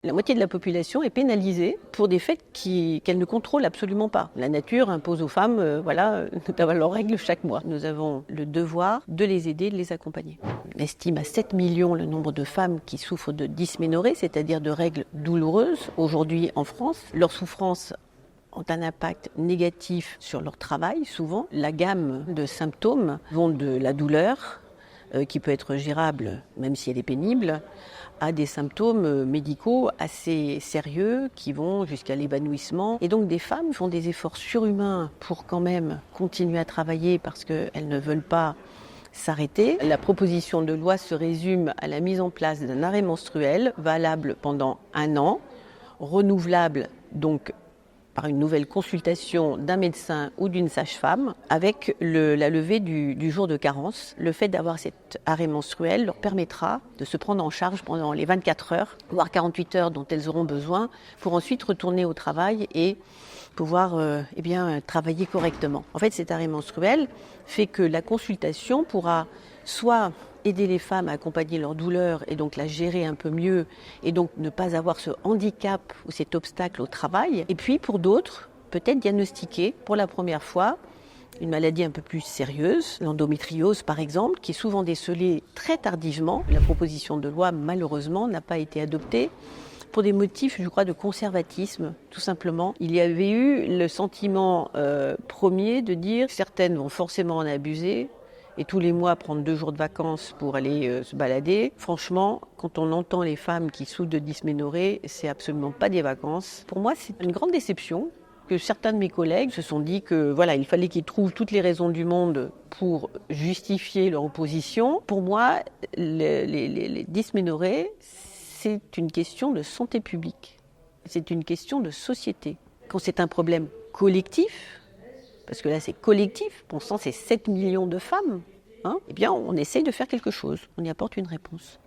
La moitié de la population est pénalisée pour des faits qu'elle ne contrôle absolument pas. La nature impose aux femmes d'avoir leurs règles chaque mois. Nous avons le devoir de les aider, de les accompagner. On estime à 7 millions le nombre de femmes qui souffrent de dysménorrhée, c'est-à-dire de règles douloureuses, aujourd'hui en France. Leurs souffrances ont un impact négatif sur leur travail, souvent. La gamme de symptômes vont de la douleur, qui peut être gérable, même si elle est pénible, à des symptômes médicaux assez sérieux qui vont jusqu'à l'évanouissement. Et donc des femmes font des efforts surhumains pour quand même continuer à travailler parce qu'elles ne veulent pas s'arrêter. La proposition de loi se résume à la mise en place d'un arrêt menstruel valable pendant 1 an, renouvelable donc par une nouvelle consultation d'un médecin ou d'une sage-femme, avec la levée du jour de carence. Le fait d'avoir cet arrêt menstruel leur permettra de se prendre en charge pendant les 24 heures, voire 48 heures dont elles auront besoin, pour ensuite retourner au travail et pouvoir travailler correctement. En fait, cet arrêt menstruel fait que la consultation pourra soit aider les femmes à accompagner leur douleur et donc la gérer un peu mieux et donc ne pas avoir ce handicap ou cet obstacle au travail. Et puis pour d'autres, peut-être diagnostiquer pour la première fois une maladie un peu plus sérieuse, l'endométriose par exemple, qui est souvent décelée très tardivement. La proposition de loi, malheureusement, n'a pas été adoptée pour des motifs, je crois, de conservatisme, tout simplement. Il y avait eu le sentiment premier de dire que certaines vont forcément en abuser, et tous les mois prendre 2 jours de vacances pour aller se balader. Franchement, quand on entend les femmes qui souffrent de dysménorrhée, c'est absolument pas des vacances. Pour moi, c'est une grande déception que certains de mes collègues se sont dit que il fallait qu'ils trouvent toutes les raisons du monde pour justifier leur opposition. Pour moi, les dysménorrhées, c'est une question de santé publique. C'est une question de société. Quand c'est un problème collectif, parce que là c'est collectif, pour l'instant c'est 7 millions de femmes, on essaye de faire quelque chose, on y apporte une réponse.